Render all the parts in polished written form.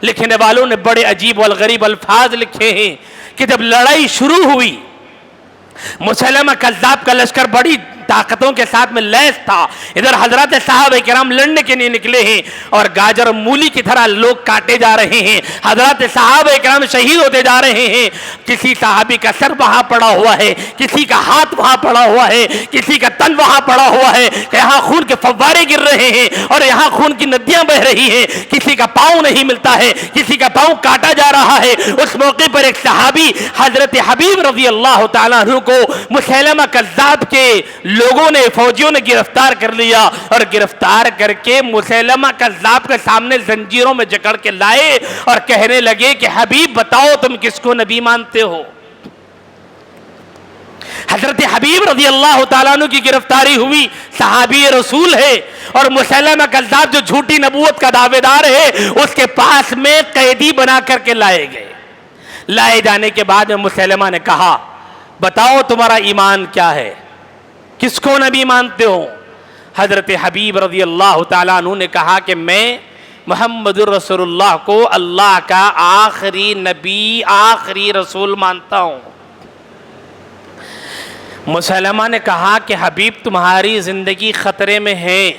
لکھنے والوں نے بڑے عجیب والغریب الفاظ لکھے ہیں کہ جب لڑائی شروع ہوئی، مسیلمہ کذاب کا لشکر بڑی طاقتوں کے ساتھ میں لیس تھا، ادھر حضرات صحابہ کرام لڑنے کے لیے نکلے ہیں اور گاجر مولی کی طرح لوگ کاٹے جا رہے ہیں، حضرات صحابہ کرام شہید ہوتے جا رہے ہیں، کسی صحابی کا سر وہاں پڑا ہوا ہے، کسی کا ہاتھ وہاں پڑا ہوا ہے، کسی کا تن وہاں پڑا ہوا ہے، یہاں خون کے فوارے گر رہے ہیں اور یہاں خون کی ندیاں بہ رہی ہیں، کسی کا پاؤں نہیں ملتا ہے، کسی کا پاؤں کاٹا جا رہا ہے۔ اس موقع پر ایک صحابی حضرت حبیب رضی اللہ تعالیٰ عنہ کو مسیلمہ کذاب کے لوگوں نے، فوجیوں نے گرفتار کر لیا اور گرفتار کر کے مسیلمہ کذاب کے سامنے زنجیروں میں جکڑ کے لائے اور کہنے لگے کہ حبیب بتاؤ تم کس کو نبی مانتے ہو؟ حضرت حبیب رضی اللہ تعالیٰ عنہ کی گرفتاری ہوئی، صحابی رسول ہے، اور مسیلمہ کذاب جو جھوٹی نبوت کا دعوے دار ہے اس کے پاس میں قیدی بنا کر کے لائے گئے۔ لائے جانے کے بعد میں مسیلمہ نے کہا بتاؤ تمہارا ایمان کیا ہے، کس کو نبی مانتے ہو؟ حضرت حبیب رضی اللہ تعالیٰ عنہ نے کہا کہ میں محمد رسول اللہ کو اللہ کا آخری نبی، آخری رسول مانتا ہوں۔ مسیلمہ نے کہا کہ حبیب تمہاری زندگی خطرے میں ہے،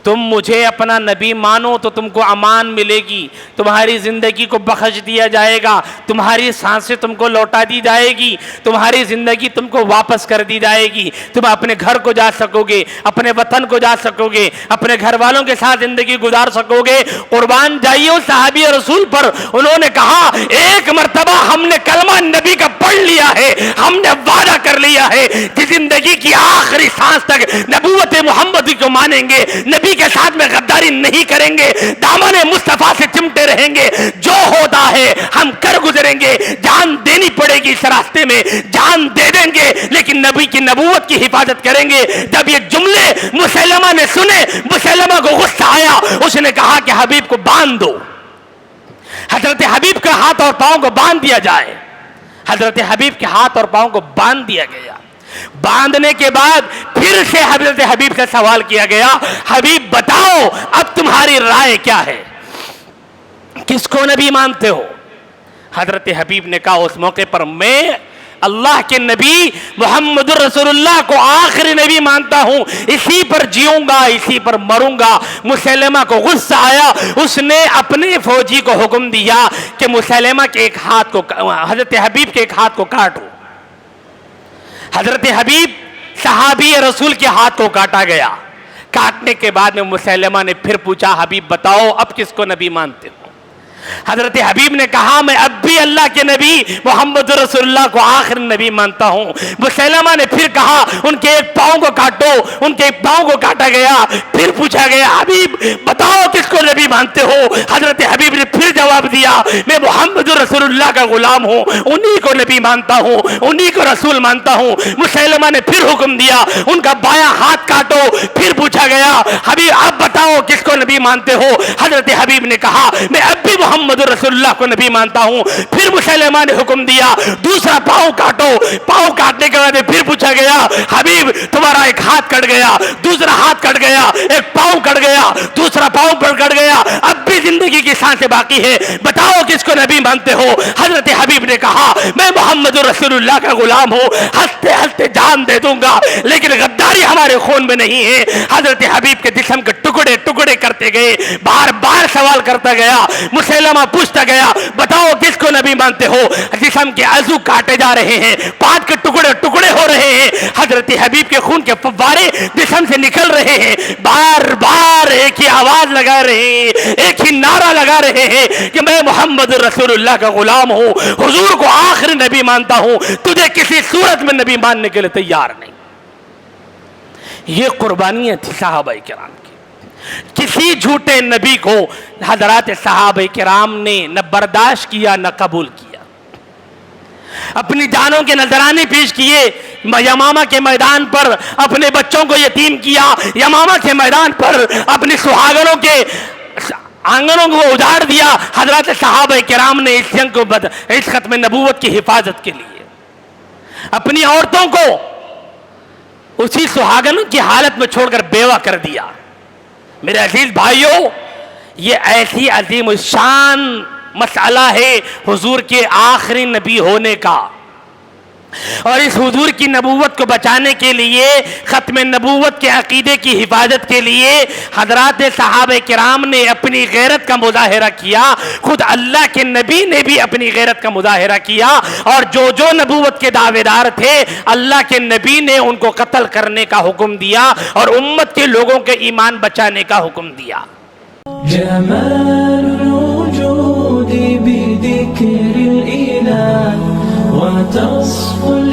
تم مجھے اپنا نبی مانو تو تم کو امان ملے گی، تمہاری زندگی کو بخش دیا جائے گا، تمہاری سانسیں تم کو لوٹا دی جائے گی، تمہاری زندگی تم کو واپس کر دی جائے گی، تم اپنے گھر کو جا سکو گے، اپنے وطن کو جا سکو گے، اپنے گھر والوں کے ساتھ زندگی گزار سکو گے۔ قربان جائیے اس صحابی رسول پر، انہوں نے کہا ایک مرتبہ ہم نے کلمہ نبی کا پڑھ لیا ہے، ہم نے وعدہ کر لیا ہے کہ زندگی کی آخری سانس تک نبوت محمدی کو مانیں گے، نبی کے ساتھ میں غداری نہیں کریں گے، دامن مصطفیٰ سے چمٹے رہیں گے، جو ہوتا ہے ہم کر گزریں گے، جان دینی پڑے گی اس راستے میں جان دے دیں گے، لیکن نبی کی نبوت کی حفاظت کریں گے۔ جب یہ جملے مسیلمہ نے سنے، مسیلمہ کو غصہ آیا، اس نے کہا کہ حبیب کو باندھ دو، حضرت حبیب کے ہاتھ اور پاؤں کو باندھ دیا جائے۔ حضرت حبیب کے ہاتھ اور پاؤں کو باندھ دیا گیا۔ باندھنے کے بعد پھر سے حضرت حبیب سے سوال کیا گیا حبیب بتاؤ اب تمہاری رائے کیا ہے، کس کو نبی مانتے ہو؟ حضرت حبیب نے کہا اس موقع پر میں اللہ کے نبی محمد رسول اللہ کو آخری نبی مانتا ہوں، اسی پر جیوں گا، اسی پر مروں گا۔ مسیلمہ کو غصہ آیا، اس نے اپنے فوجی کو حکم دیا کہ مسیلمہ کے ایک ہاتھ کو، حضرت حبیب کے ایک ہاتھ کو کاٹو۔ حضرت حبیب صحابی رسول کے ہاتھ کو کاٹا گیا۔ کاٹنے کے بعد میں مسیلمہ نے پھر پوچھا حبیب بتاؤ اب کس کو نبی مانتے ہو؟ حضرت حبیب نے کہا میں اب بھی اللہ کے نبی محمد رسول اللہ کو آخر نبی مانتا ہوں۔ مسیلمہ نے پھر کہا ان کے ایک پاؤں کو کاٹو، ان کے ایک پاؤں کو کاٹا گیا۔ پھر پوچھا گیا حبیب بتاؤ کس کو نبی مانتے ہو؟ حضرت حبیب نے پھر جواب دیا میں محمد رسول اللہ کا غلام ہوں، انہی کو نبی مانتا ہوں، انہی کو رسول مانتا ہوں۔ مسیلمہ نے پھر حکم دیا ان کا بایاں ہاتھ کاٹو۔ پھر پوچھا گیا حبیب اب بتاؤ کس کو نبی مانتے ہو؟ حضرت حبیب نے کہا میں اب بھی محمد رسول اللہ کو نبی مانتا ہوں۔ پھر مسیلمہ نے حکم دیا دوسرا پاؤں کاٹو۔ پاؤں کاٹنے کے بعد پھر پوچھا گیا حبیب تمہارا ایک ہاتھ کٹ گیا، دوسرا ہاتھ کٹ گیا، ایک پاؤں کٹ گیا، دوسرا پاؤں پر کٹ گیا، اب بھی زندگی کی سانسیں باقی ہے، بتاؤ کس کو نبی مانتے ہو؟ حضرت حبیب نے کہا میں محمد رسول اللہ کا غلام ہوں، ہنستے ہنستے جان دے دوں گا لیکن غداری ہمارے خون میں نہیں ہے۔ حضرت حبیب کے جسم کے ٹکڑے ٹکڑے کرتے گئے، بار بار سوال کرتا گیا۔ مسیلمہ پوچھتا گیا بتاؤ کس کو نبی مانتے ہو؟ جسم کے عضو کاٹے جا رہے ہیں، پاٹ کے ٹکڑے ٹکڑے ہو رہے ہیں، حضرت حبیب کے خون کے فوارے جسم سے نکل رہے ہیں، بار بار ایک ہی آواز لگا رہے ہیں، ایک ہی نعرہ لگا رہے ہیں کہ میں محمد رسول اللہ کا غلام ہوں، حضور کو آخری نبی مانتا ہوں، تجھے کسی صورت میں نبی ماننے کے لیے تیار نہیں۔ یہ قربانیاں تھی صحابہ کرام کی۔ کسی جھوٹے نبی کو حضرات صحابہ کرام نے نہ برداشت کیا نہ قبول کیا، اپنی جانوں کے نذرانے پیش کیے، یمامہ کے میدان پر اپنے بچوں کو یتیم کیا، یمامہ کے میدان پر اپنی سہاگنوں کے آنگنوں کو اجاڑ دیا۔ حضرات صحابہ کرام نے اس جنگ کو اس ختم نبوت کی حفاظت کے لیے اپنی عورتوں کو اسی سہاگنوں کی حالت میں چھوڑ کر بیوہ کر دیا۔ میرے عزیز بھائیوں یہ ایسی عظیم الشان مسئلہ ہے حضور کے آخری نبی ہونے کا، اور اس حضور کی نبوت کو بچانے کے لیے، ختم نبوت کے عقیدے کی حفاظت کے لیے حضرات صحابہ کرام نے اپنی غیرت کا مظاہرہ کیا، خود اللہ کے نبی نے بھی اپنی غیرت کا مظاہرہ کیا، اور جو جو نبوت کے دعوے دار تھے اللہ کے نبی نے ان کو قتل کرنے کا حکم دیا اور امت کے لوگوں کے ایمان بچانے کا حکم دیا۔ جمال الوجود بذكر الإله وتصفو